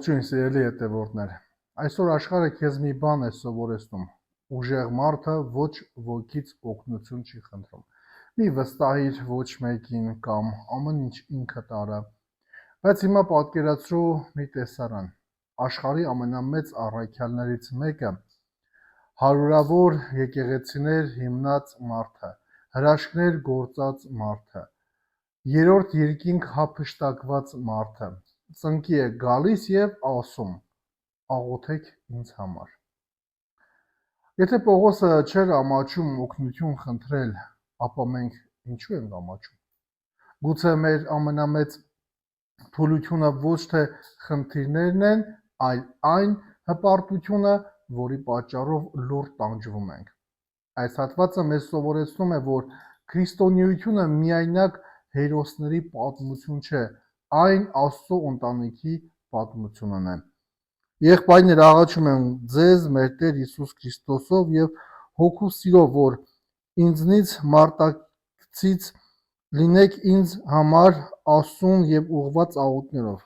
Ողջույն սիրելի հետևորդներ, այսօր աշխարհը քեզ մի բան է սովորեցնում, ուժեղ մարդը ոչ ոքից օգնություն չի խնդրում, մի վստահիր ոչ մեկին կամ ամեն ինչ ինքդ արա, բայց հիմա պատկերացրու մի տեսարան, աշխարհի ամենամեծ առաքյալներից մեկը, հարյուրավոր եկեղեցիներ հիմնած մարդը, հրաշքներ գործած մարդը, երրորդ երկինք հափշտակված մարդը, ծնկի է գալիս և ասում, աղոթեք ինձ համար։ Եթե Պողոսը չէր ամաչում օգնություն խնդրել, ապա մենք ինչու ենք ամաչում։ Գուցե մեր ամենամեծ թուլությունը ոչ թե խնդիրներն են, այլ այն հպարտությունը, որի պատճառով լուռ տանջվում ենք։ Այս հատվածը մեզ սովորեցնում է, որ քրիստոնեությունը միայնակ հերոսների պատմություն չէ, այն Աստծո ընտանիքի պատմությունն է։ Եղբայրներ, աղաչում եմ ձեզ մեր Տեր Հիսուս Քրիստոսով և հոգու սիրով, որ ինձնից մարտակցից լինեք ինձ համար Աստծուն և ուղղված աղոթներով,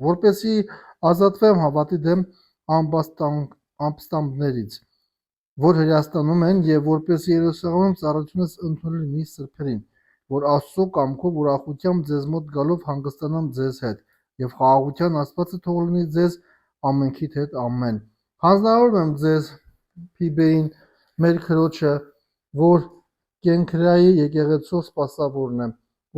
որպեսզի ազատվեմ հավատի դեմ ամբաստանքներից, որ հրեաստանում են, և որպեսզի Երուսաղեմում ծառայությունս ընդունել լինի սրբերին, որ Աստծո կամքով ուրախությամբ ձեզ մոտ գալով հանգստանամ ձեզ հետ, և խաղաղության Աստվածը թող լինի ձեզ ամենքիդ հետ, ամեն։ Հանձնարարում եմ ձեզ Փիբեին, մեր Քրոջը, որ Կենքրեայի եկեղեցու սպասավորն է,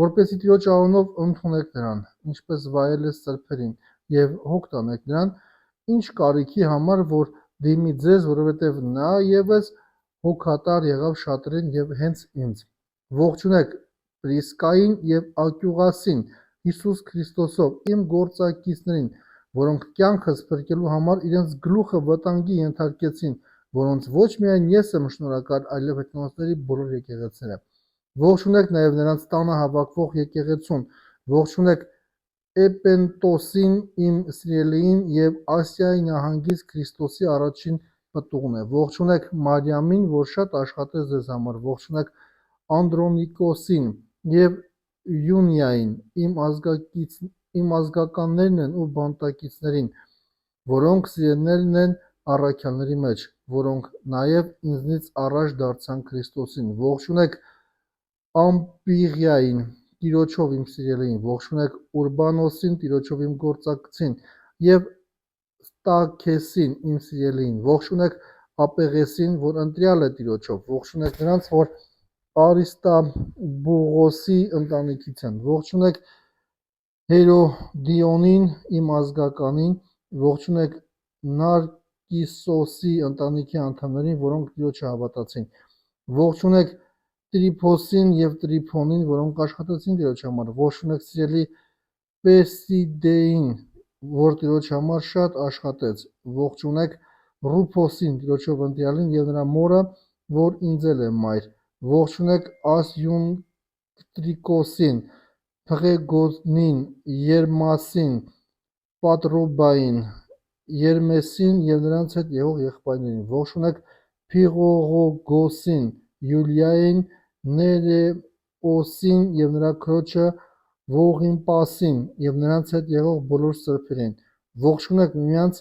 որպեսզի Տիրոջ անունով ընդունեք նրան, ինչպես վայել է սրբերին, և հոգ տանեք նրան, ինչ կարիքի համար, որ դիմի ձեզ, որովհետև նա ևս հոգատար եղավ շատերին և հենց ինձ։ Ողջունեք Պրիսկային և Ակյուղասին Հիսուս Քրիստոսով, իմ գործակիցներին, որոնք կյանքս փրկելու համար իրենց գլուխը վտանգի ենթարկեցին, որոնց ոչ միայն ես եմ շնորհակալ, այլև հեթանոսների բոլոր եկեղեցիները։ Ողջունեք նաև նրանց տանը հավաքվող եկեղեցուն, ողջունեք Էպենտոսին, իմ սիրելիին և Ասիայի նահանգից Քրիստոսի առաջին պտուղն է։ Ողջունեք Մարիամին, որ շատ աշխատեց ձեզ համար, ողջունեք Անդրոնիկոսին և Յունիային, իմ ազգականներն են ու բանտակիցներին, որոնք սիրելիներն են առաքյալների մեջ, որոնք նաև ինձնից առաջ դարձան Քրիստոսին։ Ողջունեք Ամպիղիային, Տիրոջով իմ սիրելիին, ողջունեք Ուրբանոսին, Տիրոջով իմ գործակցին, և Ստաքեսին, իմ սիրելիին, ողջունեք Ապեղեսին, որ ընտրյալ է Տիրոջով, ողջունեք նրանց, որ Արիստաբուղոսի ընտանիքից են, ողջունեք Հերոդիոնին, իմ ազգականին, ողջունեք Նարկիսոսի ընտանիքի անդամներին, որոնք Տիրոջը հավատացին, ողջունեք Տրիփոսին և Տրիփոնին, որոնք աշխատեցին Տիրոջ համար, ողջունեք սիրելի Պերսիդեին, որ Տիրոջ համար շատ աշխատեց, ողջունեք Ռուփոսին, Տիրոջով ընտրյալին և նրա մորը, որ ինձ էլ է մայր, ողջունեք Ասյունկտրիկոսին, Փղեգոնին, Երմասին, Պատրոբային, Երմեսին և նրանց հետ եղող եղբայրներին, ողջունեք Փիղողոգոսին, Յուլիային, Ներեոսին և նրա քրոջը Ողիմպասին և նրանց հետ եղող բոլոր սրբերին, ողջունեք միմյանց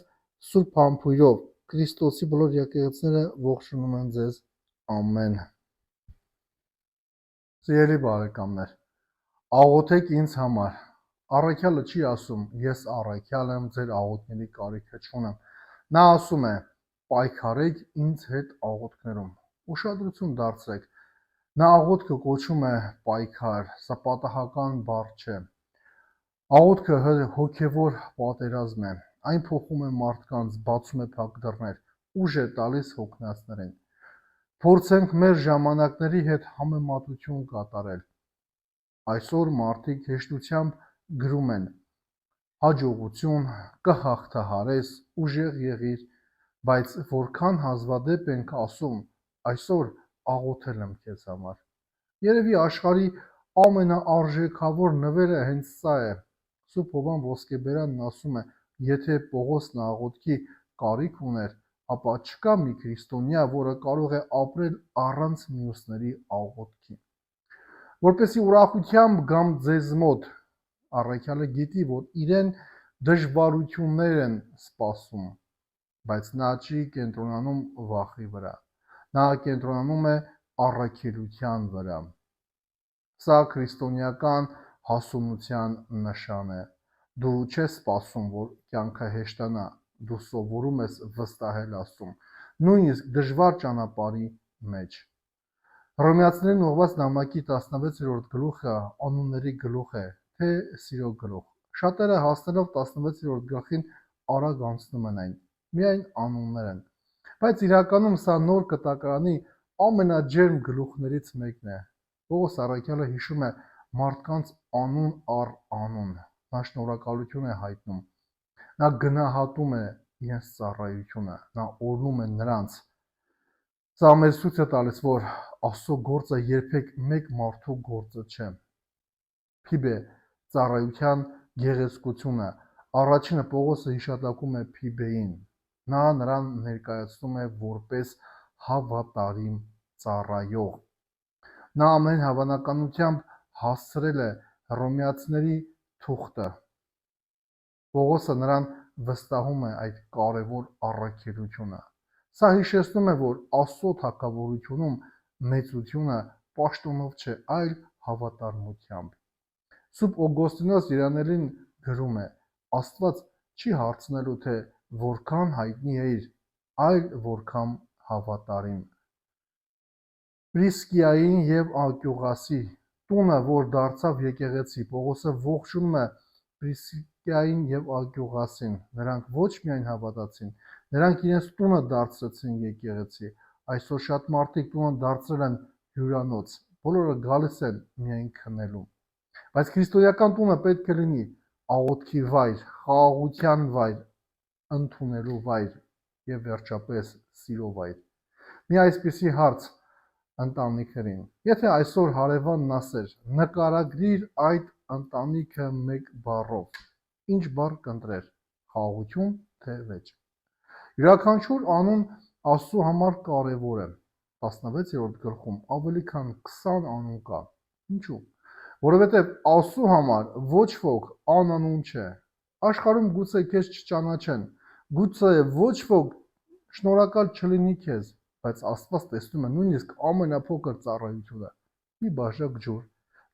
սուրբ համբույրով, Քրիստոսի բոլոր եկեղեցիները ողջունում են ձեզ, ամեն։ Սիրելի բարեկամներ, աղոթեք ինձ համար, առաքյալը չի ասում, ես առաքյալ եմ, ձեր աղոթքների կարիքը չունեմ, նա ասում է, պայքարեք ինձ հետ աղոթքներում, ուշադրություն դարձրեք, նա աղոթքը կոչում է պայքար, սա պատահական բառ չէ, աղոթքը հոգևոր պատերազմ է, այն փոխում է մարդկանց, բացում է փակ դռներ, ուժ է տալիս հոգնածներին։ Փորձենք մեր ժամանակների հետ համեմատություն կատարել։ Այսօր մարդիկ հեշտությամբ գրում են հաջողություն, կհաղթահարես, ուժեղ եղիր, բայց որքան հազվադեպ ենք ասում, այսօր աղոթել եմ քեզ համար։ Երևի աշխարհի ամենաարժեքավոր նվերը հենց սա է։ Սուրբ Հովհան Ոսկեբերանն ասում է, եթե Պողոսն աղոթքի կարիք ուներ, ապա չկա մի քրիստոնյա, որը կարող է ապրել առանց մյուսների աղոթքի։ Որպեսզի ուրախությամբ գամ ձեզ մոտ, առաքյալը գիտի, որ իրեն դժվարություններ են սպասում, բայց նա չի կենտրոնանում վախի վրա, նա կենտրոնանում է առաքելության վրա։ Սա քրիստոնեական հասունության նշան է։ Դու չես սպասում, որ կյանքը հեշտանա, դու սովորում ես վստահել Աստծուն, նույնիսկ դժվար ճանապարհի մեջ։ Հռոմեացիներին ուղղված նամակի 16-րդ գլուխը անունների գլուխ է, թե սիրո գլուխ։ Շատերը հասնելով 16-րդ գլխին արագ անցնում են այն, միայն անուններ են։ Բայց իրականում սա նոր կտակարանի ամենաջերմ գլուխներից մեկն է։ Պողոս առաքյալը հիշում է մարդկանց անուն առ անուն, նա շնորհակալություն է հայտնում, նա գնահատում է իրենց ծառայությունը, նա օրհնում է նրանց։ Սա մեզ ցույց է տալիս, որ Աստծո գործը երբեք մեկ մարդու գործը չէ։ Փիբե ծառայության գեղեցկությունը, առաջինը Պողոսը հիշատակում է Փիբեին, նա նրան ներկայացնում է որպես հավատարիմ ծառայող։ Նա ամեն հավանականությամբ հասցրել է հռոմեացիների թուղթը։ Պողոսը նրան վստահում է այդ կարևոր առաքելությունը։ Սա հիշեցնում է, որ Աստծո թագավորությունում մեծությունը պաշտոնով չէ, այլ հավատարմությամբ։ Սուրբ Օգոստինոս Երանելին գրում է. Աստված չի հարցնելու, թե որքան հայտնի էիր, այլ որքան հավատարիմ։ Պրիսկիային և Անկյուղասի տունը, որ դարձավ եկեղեցի, Պողոսը ողջունում է Պրիսկիային և Անկյուղասին, նրանք ոչ միայն հավատացին, նրանք իրենց տունը դարձրեցին եկեղեցի, այսօր շատ մարդիկ տունը դարձրել են հյուրանոց, բոլորը գալիս են միայն քնելու, բայց քրիստոնեական տունը պետք է լինի աղոթքի վայր, խաղաղության վայր, ընդունելու վայր և վերջապես սիրո վայր։ Մի այսպիսի հարց ընտանիքներին. եթե այսօր հարևանն ասեր, նկարագրիր այդ ընտանիքը մեկ բառով, ինչ բառ կընտրեր, խաղաղություն թե վեճ։ Յուրաքանչյուր անուն Աստծո համար կարևոր է։ 16-րդ գլխում ավելի քան 20 անուն կա։ Ինչու՞։ Որովհետև Աստծո համար ոչ ոք անանուն չէ։ Աշխարհում գուցե քեզ չճանաչեն, գուցե ոչ ոք շնորհակալ չլինի քեզ, բայց Աստված տեսնում է նույնիսկ ամենափոքր ծառայությունը։ Մի բաժակ ջուր,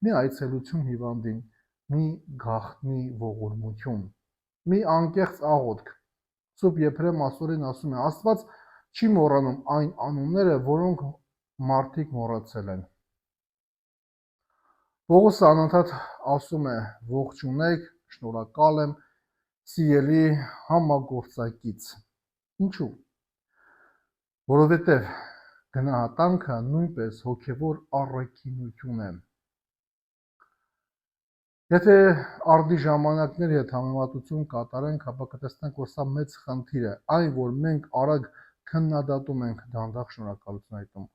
մի այցելություն հիվանդին, մի գաղտնի ողորմություն, մի անկեղծ աղոթք։ Սուրբ Եփրեմ աստորեն ասում է. Աստված չի մոռանում այն անունները, որոնք մարդիկ մոռացել են։ Պողոսը անընդհատ ասում է. ողջունեք, շնորհակալ եմ, սիրելի համագործակից։ Ինչու՞։ Որովհետև գնահատանքը նույնպես հոգևոր առաքինություն է։ Եթե արդի ժամանակների հետ համեմատություն կատարենք, ապա կտեսնենք, որ սա մեծ խնդիր է, այն, որ մենք արագ քննադատում ենք, դանդաղ շնորհակալություն հայտնում,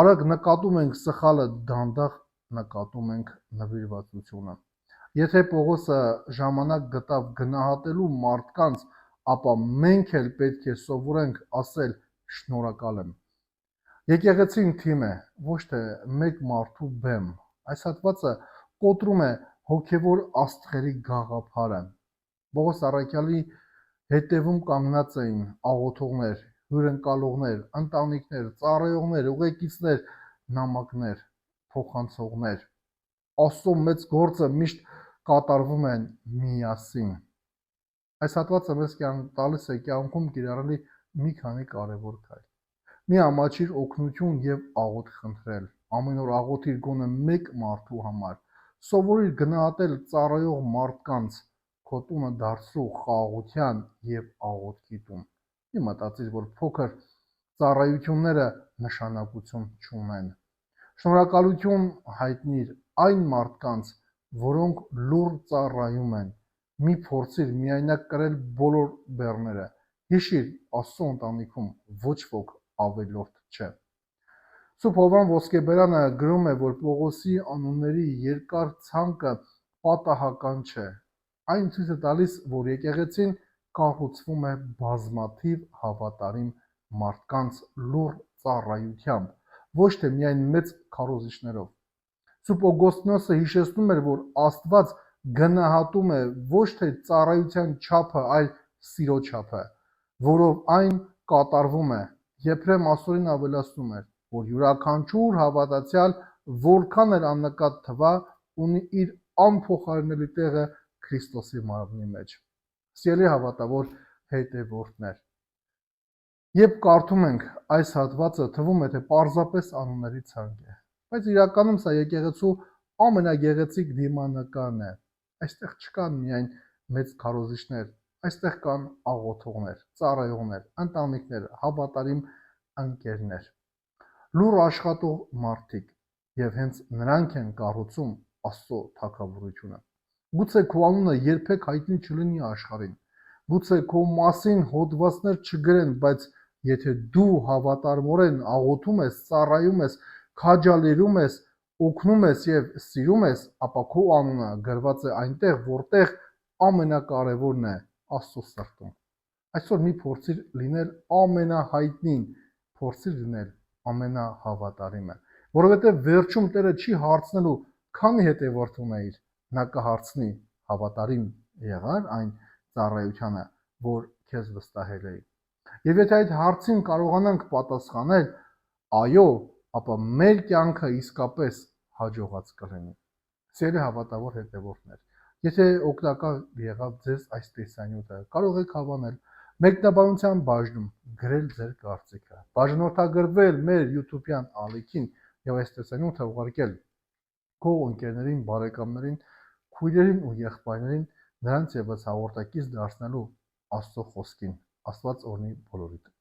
արագ նկատում ենք սխալը, դանդաղ նկատում ենք նվիրվածությունը։ Եթե Պողոսը ժամանակ գտավ գնահատելու մարդկանց, ապա մենք էլ պետք է սովորենք ասել շնորհակալ եմ։ Եկեղեցին թիմ է, ոչ թե մեկ մարդու բեմ։ Այս հատվածը կոտրում է հոգևոր աստղերի գաղափարը։ Պողոս առաքյալի հետևում կանգնած էին աղոթողներ, հյուրընկալողներ, ընտանիքներ, ծառայողներ, ուղեկիցներ, նամակներ, փոխանցողներ։ Աստծո մեծ գործը միշտ կատարվում է միասին։ Այս հատվածը մեզ տալիս է կյանքում կիրառելի մի քանի կարևոր քայլ։ Մի ամաչիր օգնություն և աղոթք խնդրել։ Ամեն օր աղոթիր գոնե մեկ մարդու համար։ Սովորիր գնահատել ծառայող մարդկանց, քո տունը դարձրու խաղաղության և աղոթքի տուն։ Մի մտածիր, որ փոքր ծառայությունները նշանակություն չունեն։ Շնորհակալություն հայտնիր այն մարդկանց, որոնք լուռ ծառայում են։ Մի փորձիր միայնակ կրել բոլոր բեռները։ Հիշիր, Աստծո ընտանիքում ոչ ոք ավելորդ չէ։ Սուրբ Հովհան Ոսկեբերյանը գրում է, որ Պողոսի անունների երկար ցանկը պատահական չէ։ Այն ցույց է տալիս, որ եկեղեցին կառուցվում է բազմաթիվ հավատարիմ մարդկանց լուռ ծառայությամբ, ոչ թե միայն մեծ քարոզիչներով։ Սուրբ Օգոստինոսը հիշեցնում էր, որ Աստված գնահատում է ոչ թե ծառայության չափը, այլ սիրո չափը, որով այն կատարվում է։ Եփրեմ Ասորին ավելացնում էր, որ յուրաքանչյուր հավատացյալ, որքան էլ աննկատ թվա, ունի իր անփոխարինելի տեղը Քրիստոսի մարմնի մեջ։ Սիրելի հավատավոր հետևորդներ, երբ կարդում ենք այս հատվածը, թվում է, թե պարզապես անունների ցանկ է, բայց իրականում սա եկեղեցու ամենագեղեցիկ դիմանկարն է։ Այստեղ չկան միայն մեծ քարոզիչներ, այստեղ կան աղոթողներ, ծառայողներ, ընտանիքներ, հավատարիմ ընկերներ, լուռ աշխատող մարդիկ, եւ հենց նրանք են կառուցում Աստծո թագավորությունը։ Գուցե քո անունը երբեք հայտնի չլինի աշխարհին, գուցե քո մասին հոդվածներ չգրեն, բայց եթե դու հավատարմորեն աղոթում ես, ծառայում ես, քաջալերում ես, օգնում ես եւ սիրում ես, ապա քո անունը գրված է այնտեղ, որտեղ ամենակարևորն է Աստծո սրտում։ Այսօր մի փորձիր լինել ամենահայտնին, փորձիր լինել ամենահավատարիմը, որովհետեւ վերջում Տերը չի հարցնելու քանի հետևորդ ունեիր, նա կհարցնի հավատարիմ եղա՞ր այն ծառայությանը, որ քեզ վստահել էի։ Եվ եթե այդ հարցին կարողանանք պատասխանել այո, ապա մեր կյանքը իսկապես հաջողած կլինի։ Սիրելի հավատավոր հետևորդներ, եթե օգտակար եղավ ձեզ այս տեսանյութը, կարող եք հավանել մեկնաբանության բաժնում գրել ձեր կարծիքը, բաժանորդագրվել մեր YouTube-յան ալիքին եւ այս տեսանյութը ուղարկել քո ընկերներին, բարեկամներին, քույրերին ու եղբայրներին, նրանց եւս հաղորդակից դարձնելու Աստծո խոսքին։ Աստված օրհնի բոլորիդ։